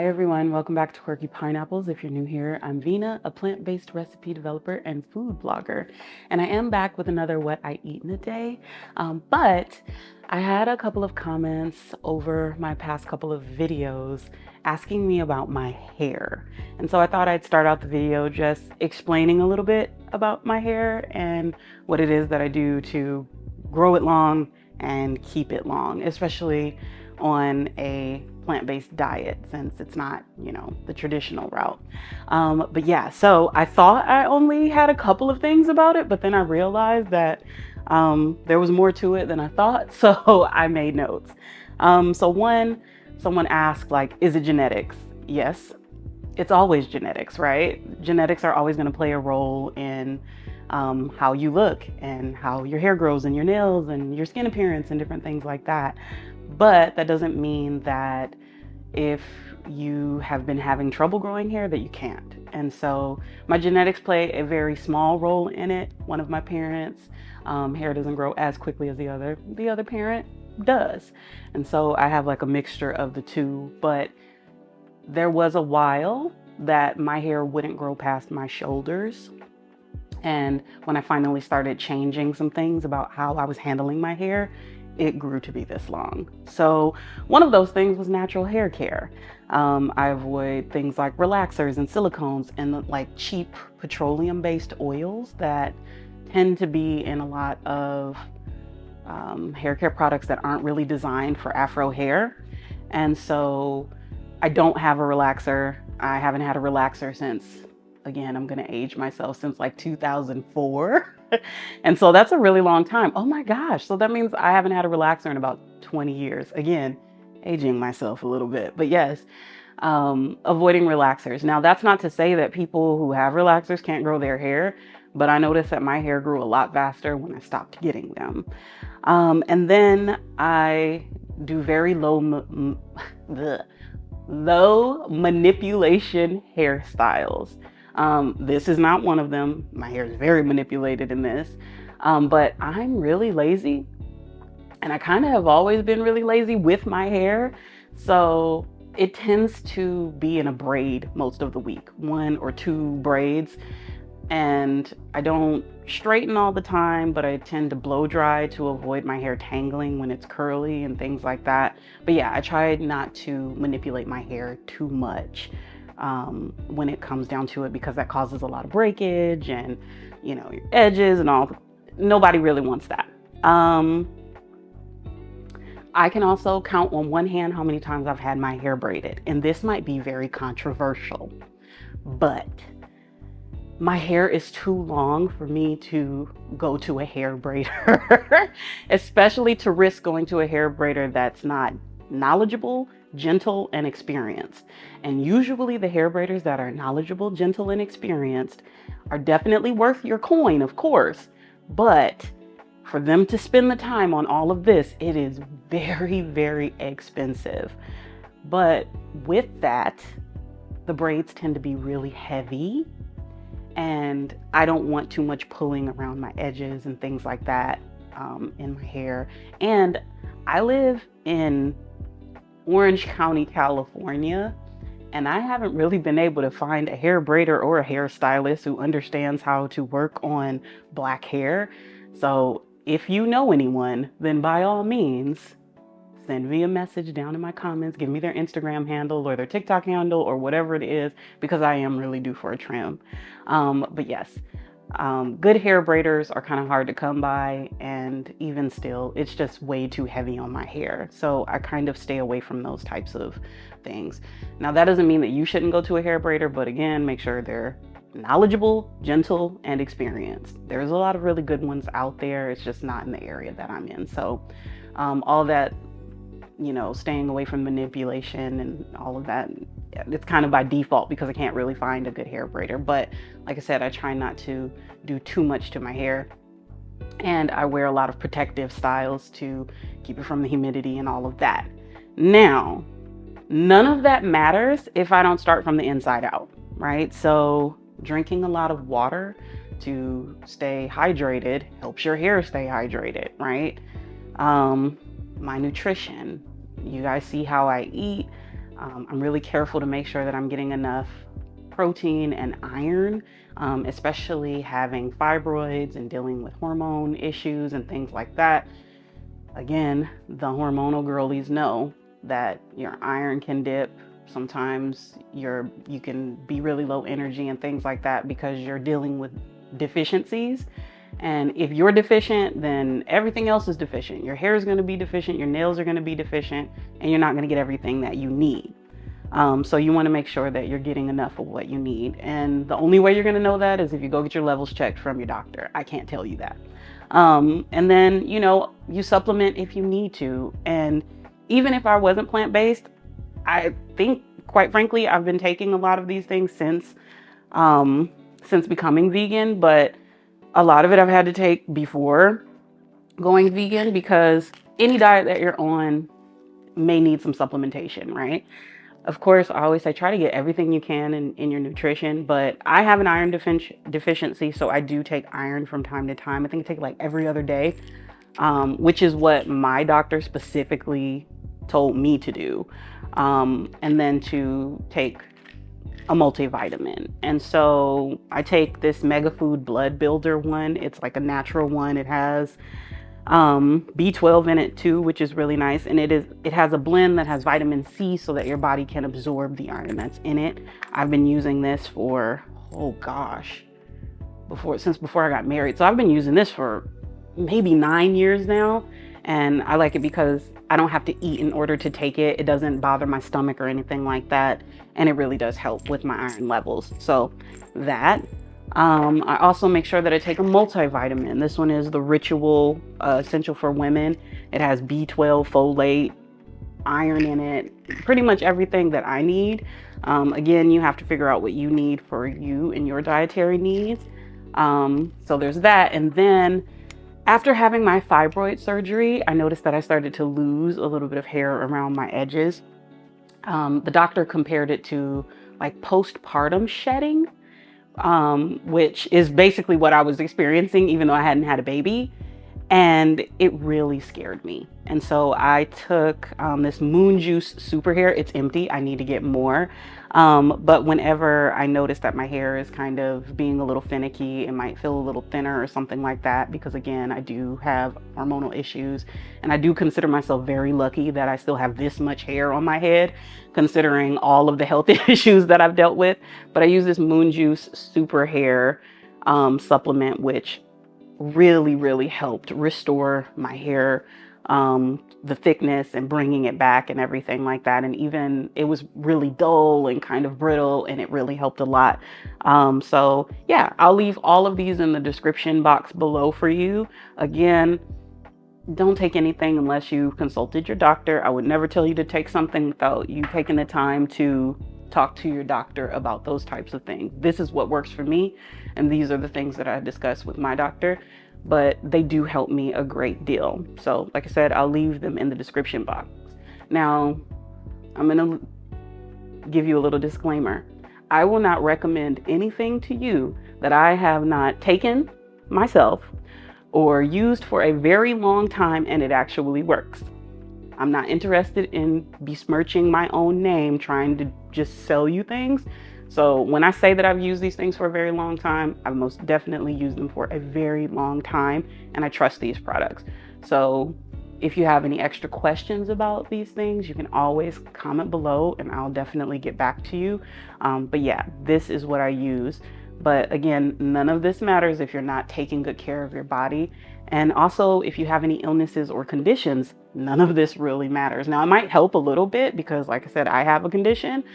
everyone, welcome back to Quirky Pineapples. If you're new here, I'm Vina, a plant-based recipe developer and food blogger. And I am back with another What I Eat in a Day. But I had a couple of comments over my past couple of videos asking me about my hair. And so I thought I'd start out the video just explaining a little bit about my hair and what it is that I do to grow it long and keep it long, especially on a plant-based diet, since it's not, the traditional route. But yeah, so I thought I only had a couple of things about it, but then I realized that there was more to it than I thought, so I made notes. Someone asked, like, is it genetics? Yes, it's always genetics, right? Genetics are always going to play a role in how you look and how your hair grows and your nails and your skin appearance and different things like that. But that doesn't mean that if you have been having trouble growing hair that you can't. And so my genetics play a very small role in it. One of my parents' hair doesn't grow as quickly as the other parent does. And so I have like a mixture of the two, but there was a while that my hair wouldn't grow past my shoulders. And when I finally started changing some things about how I was handling my hair, it grew to be this long. So one of those things was natural hair care. I avoid things like relaxers and silicones and like cheap petroleum-based oils that tend to be in a lot of hair care products that aren't really designed for Afro hair. And so I don't have a relaxer. I haven't had a relaxer since, again, I'm gonna age myself, since like 2004. And so that's a really long time. Oh my gosh. So that means I haven't had a relaxer in about 20 years. Again, aging myself a little bit, but yes, avoiding relaxers. Now that's not to say that people who have relaxers can't grow their hair, but I noticed that my hair grew a lot faster when I stopped getting them. And then I do very low manipulation hairstyles. This is not one of them. My hair is very manipulated in this, but I'm really lazy, and I kind of have always been really lazy with my hair. So it tends to be in a braid most of the week, 1 or 2 braids. And I don't straighten all the time, but I tend to blow dry to avoid my hair tangling when it's curly and things like that. But yeah, I try not to manipulate my hair too much when it comes down to it, because that causes a lot of breakage and, your edges and all. Nobody really wants that. I can also count on one hand how many times I've had my hair braided, and this might be very controversial, but my hair is too long for me to go to a hair braider, especially to risk going to a hair braider that's not knowledgeable, gentle, and experienced. And usually the hair braiders that are knowledgeable, gentle, and experienced are definitely worth your coin, of course, but for them to spend the time on all of this, it is very, very expensive. But with that, the braids tend to be really heavy, and I don't want too much pulling around my edges and things like that in my hair. And I live in Orange County, California, and I haven't really been able to find a hair braider or a hairstylist who understands how to work on black hair. So if you know anyone, then by all means, send me a message down in my comments, give me their Instagram handle or their TikTok handle or whatever it is, because I am really due for a trim. But yes, good hair braiders are kind of hard to come by, and even still, it's just way too heavy on my hair. So I kind of stay away from those types of things. Now, that doesn't mean that you shouldn't go to a hair braider, but again, make sure they're knowledgeable, gentle, and experienced. There's a lot of really good ones out there. It's just not in the area that I'm in. So all that, staying away from manipulation and all of that, it's kind of by default because I can't really find a good hair braider. But like I said, I try not to do too much to my hair, and I wear a lot of protective styles to keep it from the humidity and all of that. Now, none of that matters if I don't start from the inside out, right? So drinking a lot of water to stay hydrated helps your hair stay hydrated, right? My nutrition, you guys see how I eat. I'm really careful to make sure that I'm getting enough protein and iron, especially having fibroids and dealing with hormone issues and things like that. Again, the hormonal girlies know that your iron can dip. Sometimes you can be really low energy and things like that because you're dealing with deficiencies. And if you're deficient, then everything else is deficient. Your hair is going to be deficient, your nails are going to be deficient, and you're not going to get everything that you need. So you want to make sure that you're getting enough of what you need. And the only way you're going to know that is if you go get your levels checked from your doctor. I can't tell you that. And then, you supplement if you need to. And even if I wasn't plant-based, I think, quite frankly, I've been taking a lot of these things since becoming vegan, but a lot of it I've had to take before going vegan because any diet that you're on may need some supplementation, right? Of course, I always say try to get everything you can in your nutrition, but I have an iron deficiency, so I do take iron from time to time. I think I take it like every other day, which is what my doctor specifically told me to do. And then to take a multivitamin. And so I take this MegaFood blood builder one. It's like a natural one. It has B12 in it too, which is really nice. And it has a blend that has vitamin C so that your body can absorb the iron that's in it. I've been using this for, oh gosh, since before I got married. So I've been using this for maybe 9 years now. And I like it because I don't have to eat in order to take it. It doesn't bother my stomach or anything like that. And it really does help with my iron levels. So that. I also make sure that I take a multivitamin. This one is the Ritual Essential for Women. It has B12, folate, iron in it, pretty much everything that I need. Again, you have to figure out what you need for you and your dietary needs. So there's that. And then after having my fibroid surgery, I noticed that I started to lose a little bit of hair around my edges. The doctor compared it to like postpartum shedding, which is basically what I was experiencing, even though I hadn't had a baby. And it really scared me. And so I took this Moon Juice Super Hair. It's empty. I need to get more. But whenever I notice that my hair is kind of being a little finicky, it might feel a little thinner or something like that, because again, I do have hormonal issues, and I do consider myself very lucky that I still have this much hair on my head, considering all of the health issues that I've dealt with. But I use this Moon Juice Super Hair supplement, which really helped restore my hair, the thickness, and bringing it back and everything like that. And even it was really dull and kind of brittle, and it really helped a lot. So yeah, I'll leave all of these in the description box below for you. Again, don't take anything unless you've consulted your doctor. I would never tell you to take something without you taking the time to talk to your doctor about those types of things. This is what works for me, and these are the things that I discuss with my doctor, but they do help me a great deal. So like I said, I'll leave them in the description box. Now, I'm gonna give you a little disclaimer. I will not recommend anything to you that I have not taken myself or used for a very long time and it actually works. I'm not interested in besmirching my own name trying to just sell you things. So when I say that I've used these things for a very long time, I've most definitely used them for a very long time, and I trust these products. So if you have any extra questions about these things, you can always comment below and I'll definitely get back to you. But yeah, this is what I use. But again, none of this matters if you're not taking good care of your body. And also, if you have any illnesses or conditions, none of this really matters. Now, it might help a little bit because, like I said, I have a condition,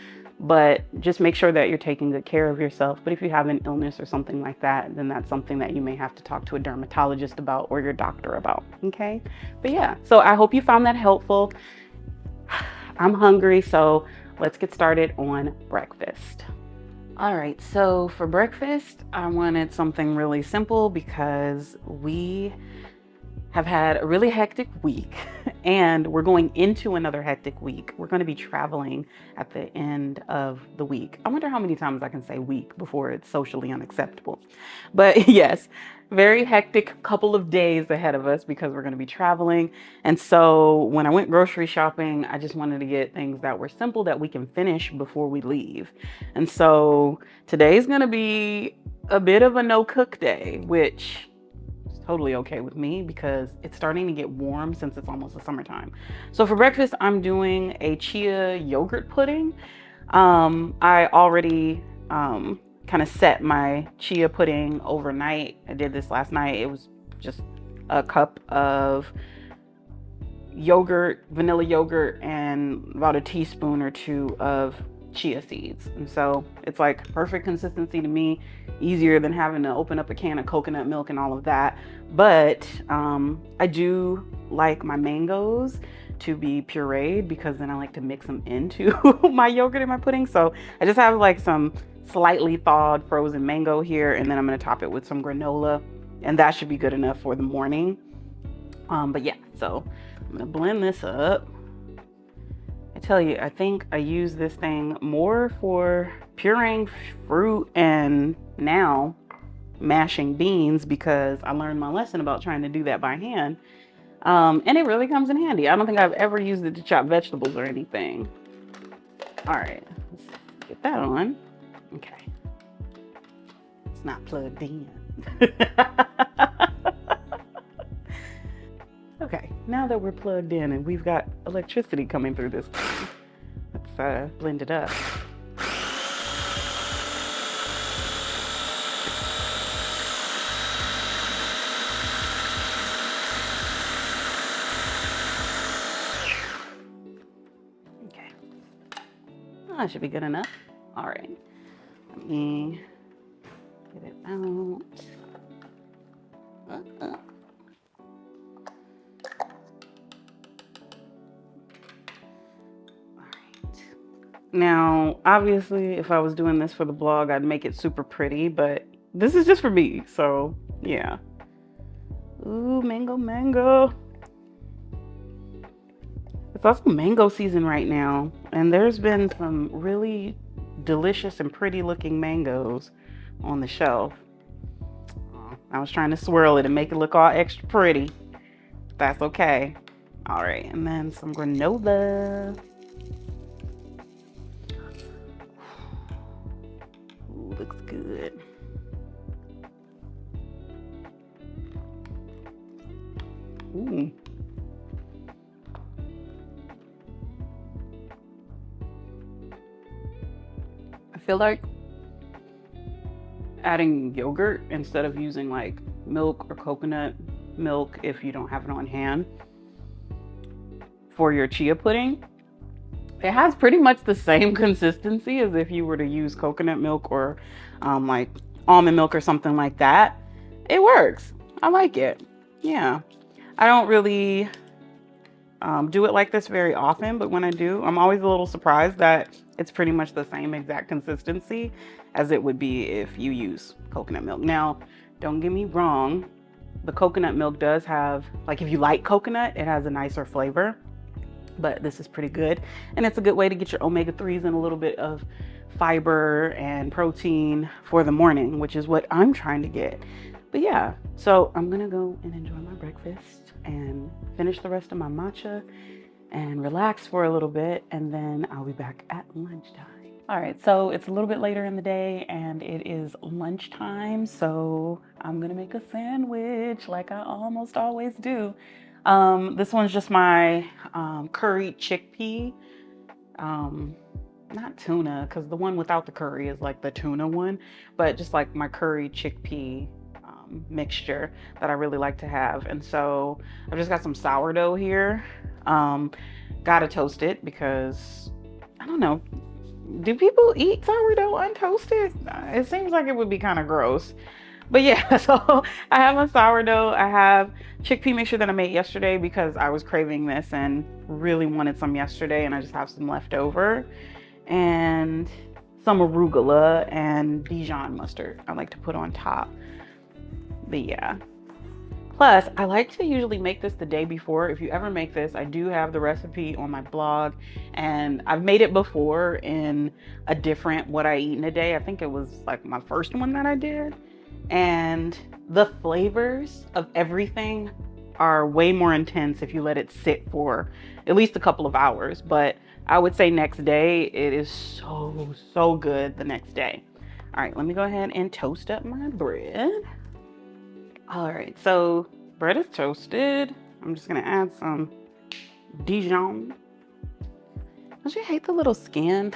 but just make sure that you're taking good care of yourself. But if you have an illness or something like that, then that's something that you may have to talk to a dermatologist about or your doctor about, okay? But yeah, so I hope you found that helpful. I'm hungry, so let's get started on breakfast. All right, so for breakfast, I wanted something really simple because we have had a really hectic week and we're going into another hectic week. We're going to be traveling at the end of the week. I wonder how many times I can say week before it's socially unacceptable. But yes, very hectic couple of days ahead of us because we're going to be traveling. And so when I went grocery shopping, I just wanted to get things that were simple that we can finish before we leave. And so today's going to be a bit of a no cook day, which totally okay with me because it's starting to get warm since it's almost the summertime. So for breakfast, I'm doing a chia yogurt pudding. I already kind of set my chia pudding overnight. I did this last night. It was just a cup of yogurt, vanilla yogurt, and about a teaspoon or two of chia seeds. And so it's like perfect consistency to me, easier than having to open up a can of coconut milk and all of that. But I do like my mangoes to be pureed because then I like to mix them into my yogurt and my pudding. So I just have like some slightly thawed frozen mango here, and then I'm going to top it with some granola, and that should be good enough for the morning. But yeah, so I'm going to blend this up. I tell you, I think I use this thing more for pureeing fruit and now mashing beans because I learned my lesson about trying to do that by hand. And it really comes in handy. I don't think I've ever used it to chop vegetables or anything. All right, let's get that on. Okay. It's not plugged in. Okay, now that we're plugged in and we've got electricity coming through this thing, let's blend it up. Okay, oh, that should be good enough. All right, let me get it out. Now, obviously, if I was doing this for the blog, I'd make it super pretty, but this is just for me, so yeah. Ooh, mango, mango. It's also mango season right now, and there's been some really delicious and pretty looking mangoes on the shelf. I was trying to swirl it and make it look all extra pretty. That's okay. All right, and then some granola. Looks good. Ooh. I feel like adding yogurt instead of using like milk or coconut milk if you don't have it on hand for your chia pudding. It has pretty much the same consistency as if you were to use coconut milk or like almond milk or something like that. It works. I like it. Yeah. I don't really do it like this very often, but when I do, I'm always a little surprised that it's pretty much the same exact consistency as it would be if you use coconut milk. Now, don't get me wrong. The coconut milk does have, like if you like coconut, it has a nicer flavor. But this is pretty good, and it's a good way to get your omega-3s and a little bit of fiber and protein for the morning, which is what I'm trying to get. But yeah, so I'm gonna go and enjoy my breakfast and finish the rest of my matcha and relax for a little bit, and then I'll be back at lunchtime. All right, so it's a little bit later in the day and it is lunchtime, so I'm gonna make a sandwich like I almost always do. This one's just my curry chickpea, not tuna, because the one without the curry is like the tuna one, but just like my curry chickpea mixture that I really like to have. And so I've just got some sourdough here. Gotta toast it because I don't know, do people eat sourdough untoasted? It seems like it would be kind of gross. But yeah, so I have a sourdough. I have chickpea mixture that I made yesterday because I was craving this and really wanted some yesterday, and I just have some left over. And some arugula and Dijon mustard I like to put on top. But yeah, Plus, I like to usually make this the day before. If you ever make this, I do have the recipe on my blog, and I've made it before in a different what I eat in a day. I think it was like my first one that I did. And the flavors of everything are way more intense if you let it sit for at least a couple of hours. But I would say next day, it is so good the next day. All right, let me go ahead and toast up my bread. All right, so bread is toasted. I'm just gonna add some Dijon. Don't you hate the little skin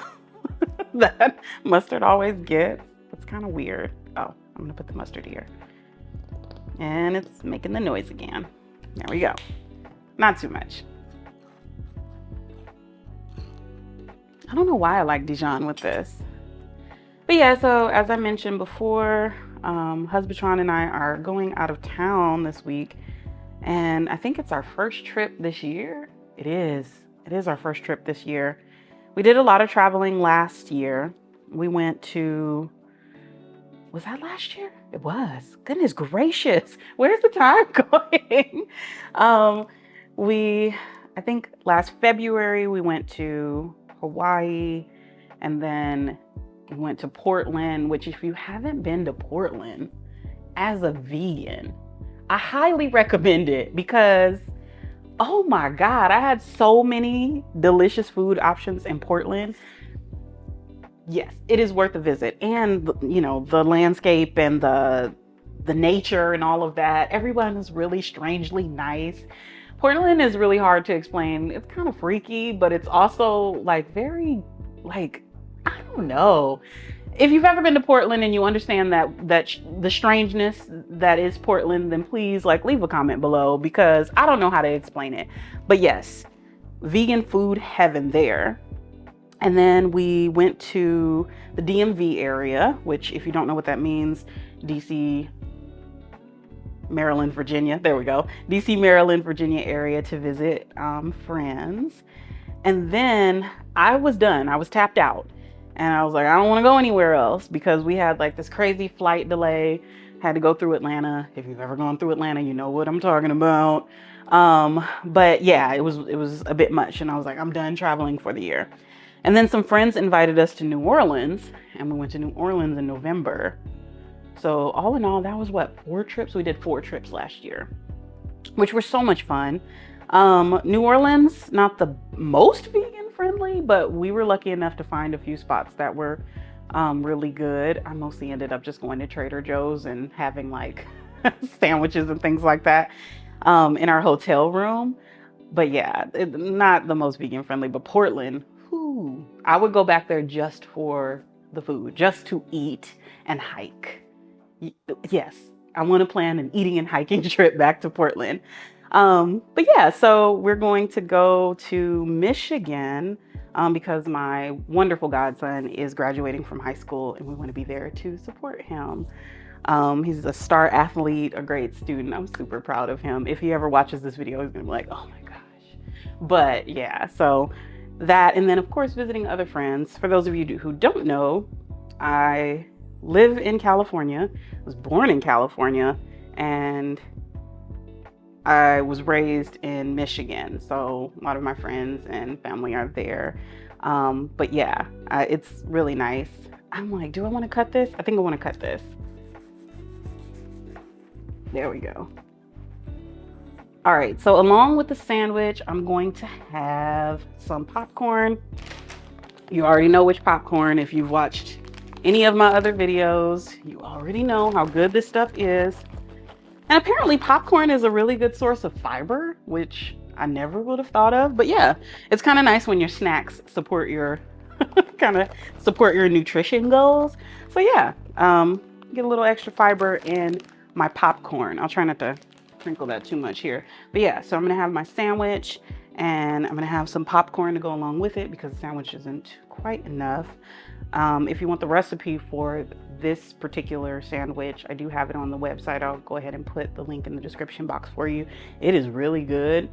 that mustard always gets? It's kind of weird. Oh, I'm gonna put the mustard here. And it's making the noise again. There we go. Not too much. I don't know why I like Dijon with this. But yeah, so as I mentioned before, Husbandtron and I are going out of town this week, and I think it's our first trip this year. It is our first trip this year. We did a lot of traveling last year. We went to, was that last year? It was. Goodness gracious, where's the time going? I think last February we went to Hawaii, and then we went to Portland, which if you haven't been to Portland as a vegan, I highly recommend it because, oh my God, I had so many delicious food options in Portland. Yes, it is worth a visit. And, you know, the landscape and the nature and all of that. Everyone is really strangely nice. Portland is really hard to explain. It's kind of freaky, but it's also like very, like, I don't know. If you've ever been to Portland and you understand that the strangeness that is Portland, then please like leave a comment below because I don't know how to explain it. But yes, vegan food heaven there. And then we went to the DMV area, which if you don't know what that means, DC, Maryland, Virginia. There we go. DC, Maryland, Virginia area to visit friends. And then I was done. I was tapped out. And I was like, I don't want to go anywhere else because we had like this crazy flight delay. Had to go through Atlanta. If you've ever gone through Atlanta, you know what I'm talking about. But yeah, it was a bit much. And I was like, I'm done traveling for the year. And then some friends invited us to New Orleans, and we went to New Orleans in November. So all in all, that was what, 4 trips? We did 4 trips last year, which were so much fun. New Orleans, not the most vegan friendly, but we were lucky enough to find a few spots that were really good. I mostly ended up just going to Trader Joe's and having like sandwiches and things like that in our hotel room. But yeah, not the most vegan friendly, but Portland, whew, I would go back there just for the food, just to eat and hike. Yes, I want to plan an eating and hiking trip back to Portland. But yeah, so we're going to go to Michigan because my wonderful godson is graduating from high school and we want to be there to support him. He's a star athlete, a great student. I'm super proud of him. If he ever watches this video, he's gonna be like, oh my gosh. But yeah, so that, and then of course visiting other friends. For those of you who don't know, I live in California, was born in California, and I was raised in Michigan. So a lot of my friends and family are there. But yeah, it's really nice. I'm like, do I want to cut this? I think I want to cut this. There we go. All right, so along with the sandwich, I'm going to have some popcorn. You already know which popcorn. If you've watched any of my other videos, you already know how good this stuff is. And apparently popcorn is a really good source of fiber, which I never would have thought of. But yeah, it's kind of nice when your snacks support your support your nutrition goals. So yeah, get a little extra fiber in my popcorn. I'll try not to sprinkle that too much here. But yeah, so I'm gonna have my sandwich and I'm gonna have some popcorn to go along with it because the sandwich isn't quite enough. If you want the recipe for this particular sandwich, I do have it on the website. I'll go ahead and put the link in the description box for you. It is really good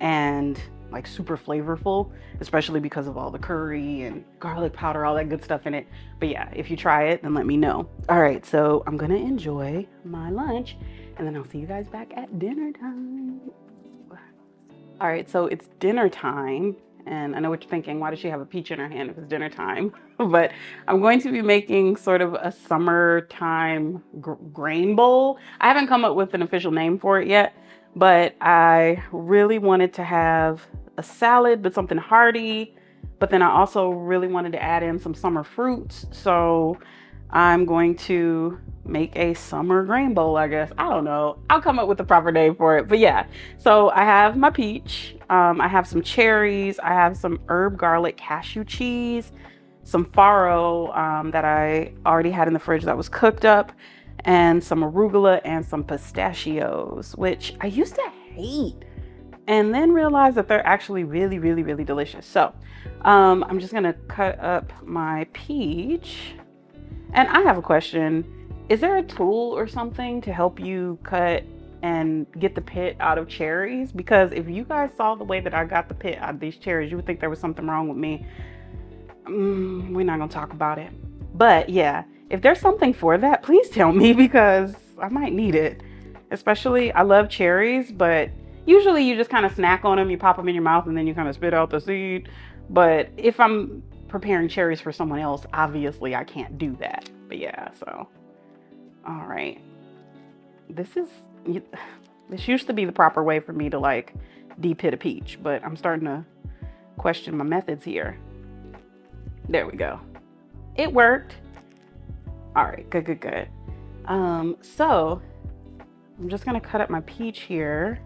and like super flavorful, especially because of all the curry and garlic powder, all that good stuff in it. But yeah, if you try it, then let me know. All right, so I'm gonna enjoy my lunch and then I'll see you guys back at dinner time. All right, so it's dinner time, and I know what you're thinking. Why does she have a peach in her hand if it's dinner time? But I'm going to be making sort of a summertime grain bowl. I haven't come up with an official name for it yet, but I really wanted to have a salad, but something hearty. But then I also really wanted to add in some summer fruits. So I'm going to make a summer grain bowl, I guess. I don't know. I'll come up with the proper name for it. But yeah, so I have my peach. I have some cherries. I have some herb garlic cashew cheese, some farro that I already had in the fridge that was cooked up, and some arugula and some pistachios, which I used to hate and then realized that they're actually really, really, really delicious. So I'm just gonna cut up my peach. And I have a question. Is there a tool or something to help you cut and get the pit out of cherries? Because if you guys saw the way that I got the pit out of these cherries, you would think there was something wrong with me. We're not gonna talk about it. But yeah, if there's something for that, please tell me, because I might need it. Especially, I love cherries, but usually you just kind of snack on them, you pop them in your mouth, and then you kind of spit out the seed. But if I'm preparing cherries for someone else, obviously I can't do that. But yeah, so all right, this used to be the proper way for me to like de-pit a peach, but I'm starting to question my methods here. There we go, it worked. All right, good. So I'm just gonna cut up my peach here.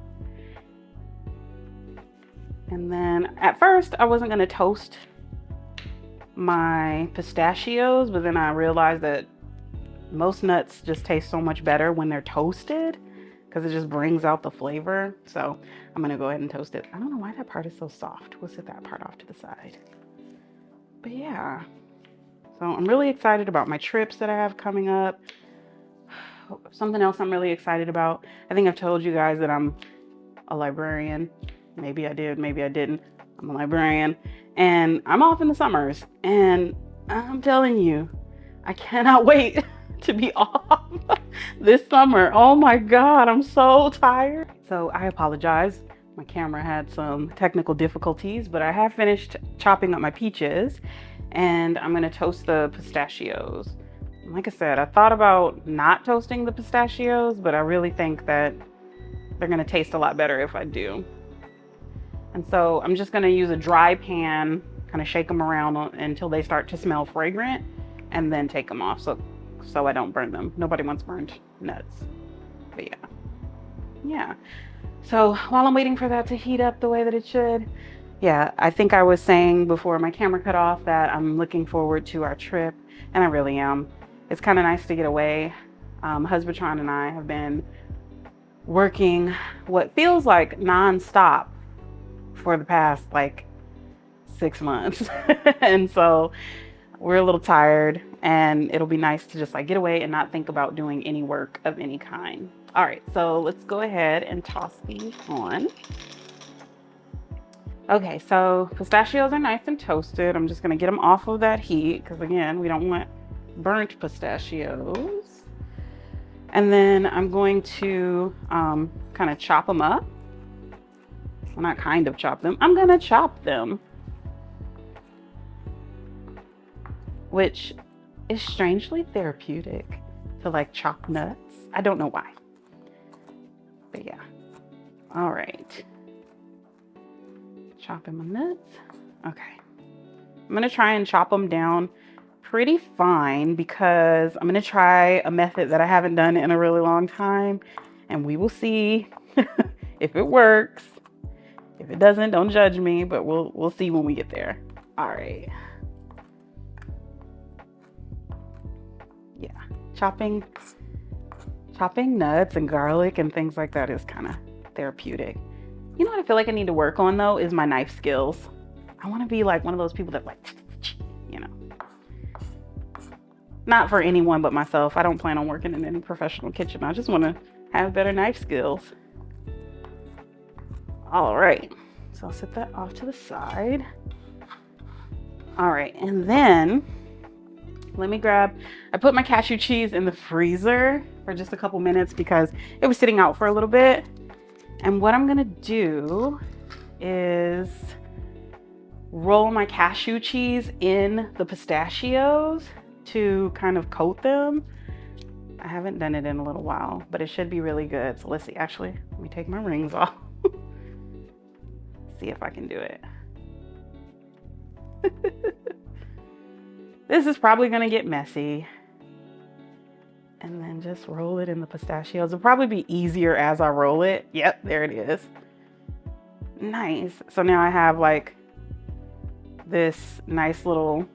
And then at first I wasn't gonna toast my pistachios, but then I realized that most nuts just taste so much better when they're toasted, because it just brings out the flavor. So I'm gonna go ahead and toast it. I don't know why that part is so soft. We'll set that part off to the side. But yeah, so I'm really excited about my trips that I have coming up. Something else I'm really excited about, I think I've told you guys that I'm a librarian. Maybe I did, maybe I didn't. I'm a librarian, and I'm off in the summers, and I'm telling you, I cannot wait to be off this summer. Oh my God, I'm so tired. So I apologize. My camera had some technical difficulties, but I have finished chopping up my peaches, and I'm gonna toast the pistachios. Like I said, I thought about not toasting the pistachios, but I really think that they're gonna taste a lot better if I do. And so I'm just gonna use a dry pan, kind of shake them around until they start to smell fragrant, and then take them off so I don't burn them. Nobody wants burned nuts. But yeah. So while I'm waiting for that to heat up the way that it should, yeah, I think I was saying before my camera cut off that I'm looking forward to our trip, and I really am. It's kind of nice to get away. Husbandtron and I have been working what feels like nonstop for the past like 6 months. And so we're a little tired, and it'll be nice to just like get away and not think about doing any work of any kind. All right, so let's go ahead and toss these on. Okay, so pistachios are nice and toasted. I'm just gonna get them off of that heat, because again, we don't want burnt pistachios. And then I'm going to kind of chop them up. Well, not kind of chop them, I'm gonna chop them. Which is strangely therapeutic to like chop nuts. I don't know why. But yeah. All right. Chopping my nuts. Okay. I'm gonna try and chop them down pretty fine, because I'm gonna try a method that I haven't done in a really long time, and we will see if it works. If it doesn't, don't judge me, but we'll see when we get there. All right. Yeah, chopping nuts and garlic and things like that is kind of therapeutic. You know what I feel like I need to work on though is my knife skills. I want to be like one of those people that like, you know, not for anyone but myself. I don't plan on working in any professional kitchen. I just want to have better knife skills. All right, so I'll set that off to the side. All right, and then I put my cashew cheese in the freezer for just a couple minutes because it was sitting out for a little bit. And what I'm gonna do is roll my cashew cheese in the pistachios to kind of coat them. I haven't done it in a little while, but it should be really good. So let's see, actually, let me take my rings off. See if I can do it. This is probably gonna get messy. And then just roll it in the pistachios. It'll probably be easier as I roll it. Yep, there it is. Nice. So now I have like this nice little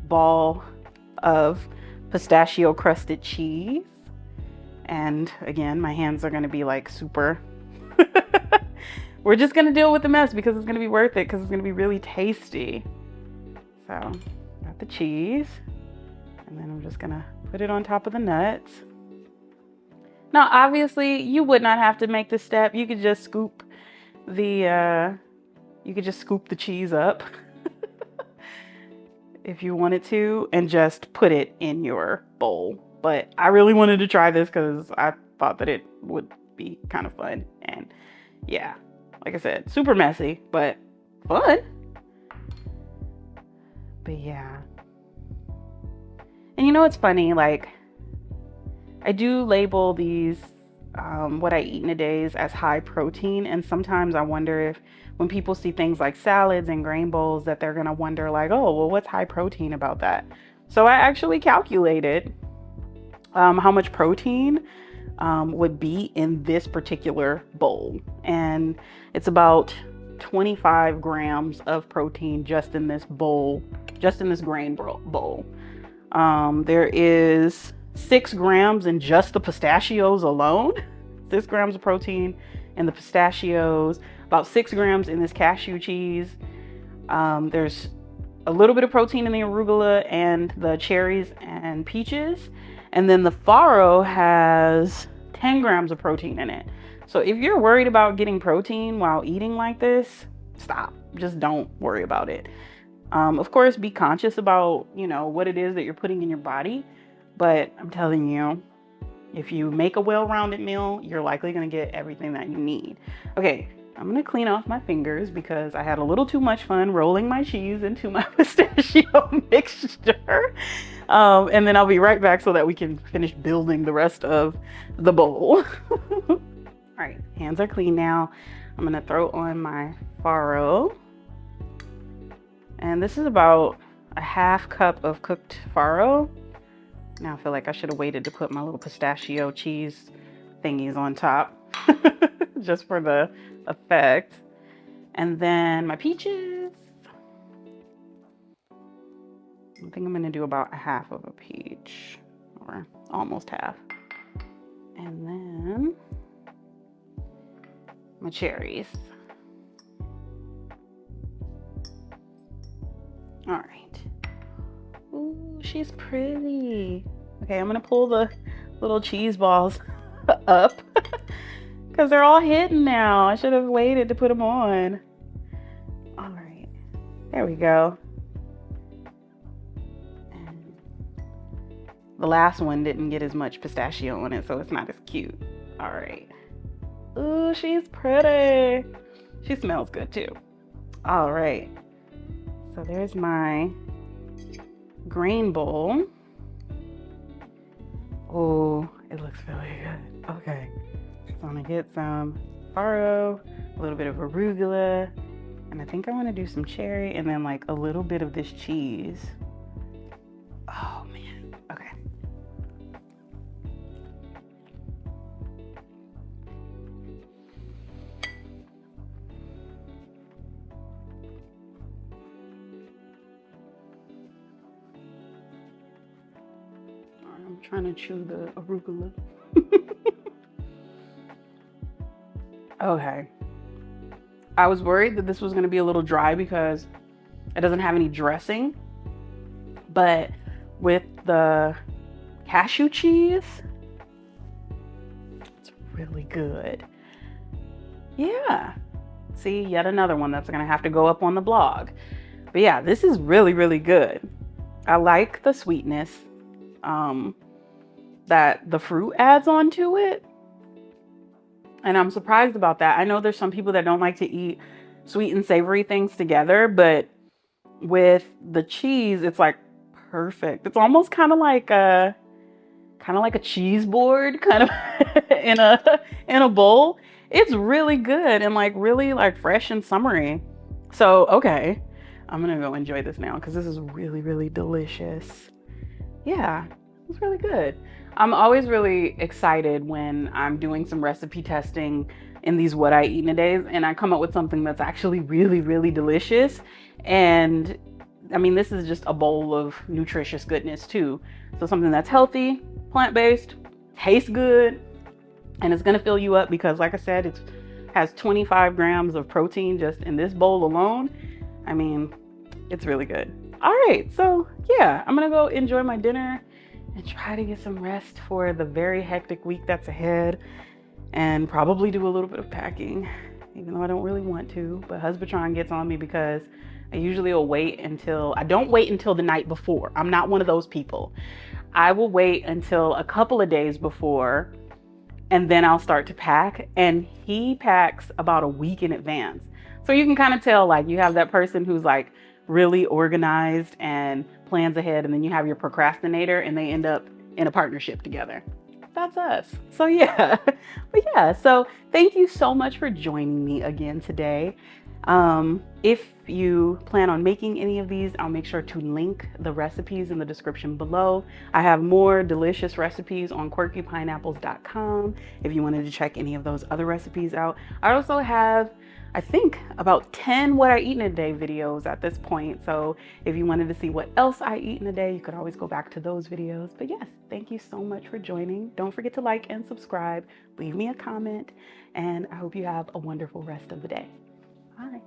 ball of pistachio crusted cheese. And again, my hands are gonna be like super. We're just gonna deal with the mess because it's gonna be worth it because it's gonna be really tasty. So, got the cheese. And then I'm just gonna put it on top of the nuts. Now, obviously, you would not have to make this step. You could just scoop the cheese up if you wanted to, and just put it in your bowl. But I really wanted to try this because I thought that it would be kind of fun. And yeah, like I said, super messy, but fun. But yeah. And you know what's funny? Like, I do label these, what I eat in a day as high protein. And sometimes I wonder if when people see things like salads and grain bowls that they're going to wonder like, oh, well, what's high protein about that? So I actually calculated how much protein would be in this particular bowl. And it's about 25 grams of protein just in this bowl, just in this grain bowl. There is 6 grams in just the pistachios alone. 6 grams of protein in the pistachios, about 6 grams in this cashew cheese. There's a little bit of protein in the arugula and the cherries and peaches. And then the farro has 10 grams of protein in it. So if you're worried about getting protein while eating like this, stop. Just don't worry about it. Of course, be conscious about, you know, what it is that you're putting in your body. But I'm telling you, if you make a well-rounded meal, you're likely going to get everything that you need. Okay, I'm going to clean off my fingers because I had a little too much fun rolling my cheese into my pistachio mixture. And then I'll be right back so that we can finish building the rest of the bowl. All right, hands are clean now. I'm going to throw on my farro. And this is about a half cup of cooked farro. Now I feel like I should have waited to put my little pistachio cheese thingies on top just for the effect. And then my peaches. I think I'm gonna do about a half of a peach, or almost half. And then my cherries. All right. Ooh, she's pretty. Okay, I'm gonna pull the little cheese balls up because they're all hidden now. I should have waited to put them on. All right, there we go. And the last one didn't get as much pistachio on it, so it's not as cute. All right. Ooh, she's pretty. She smells good too. All right. So there's my grain bowl. Oh, it looks really good. Okay, so I'm gonna get some farro, a little bit of arugula, and I think I want to do some cherry, and then like a little bit of this cheese. Oh man, okay. I'm trying to chew the arugula. Okay. I was worried that this was going to be a little dry because it doesn't have any dressing. But with the cashew cheese, it's really good. Yeah. See, yet another one that's going to have to go up on the blog. But yeah, this is really, really good. I like the sweetness that the fruit adds onto it. And I'm surprised about that. I know there's some people that don't like to eat sweet and savory things together, but with the cheese, it's like perfect. It's almost kind of like a cheese board, kind of in a bowl. It's really good and like really like fresh and summery. So okay, I'm gonna go enjoy this now because this is really, really delicious. Yeah, it's really good. I'm always really excited when I'm doing some recipe testing in these what I eat in a days and I come up with something that's actually really, really delicious. And I mean, this is just a bowl of nutritious goodness too. So something that's healthy, plant-based, tastes good, and it's gonna fill you up because like I said, it has 25 grams of protein just in this bowl alone. I mean, it's really good. All right, so yeah, I'm gonna go enjoy my dinner and try to get some rest for the very hectic week that's ahead and probably do a little bit of packing, even though I don't really want to. But Husband gets on me because I usually will I don't wait until the night before. I'm not one of those people. I will wait until a couple of days before and then I'll start to pack. And he packs about a week in advance. So you can kind of tell, like, you have that person who's like really organized and plans ahead, and then you have your procrastinator and they end up in a partnership together. That's us. So yeah, but yeah, so thank you so much for joining me again today. If you plan on making any of these, I'll make sure to link the recipes in the description below. I have more delicious recipes on quirkypineapples.com if you wanted to check any of those other recipes out. I also have, I think, about 10 what I eat in a day videos at this point. So if you wanted to see what else I eat in a day, you could always go back to those videos. But yes, thank you so much for joining. Don't forget to like and subscribe, leave me a comment, and I hope you have a wonderful rest of the day. Bye.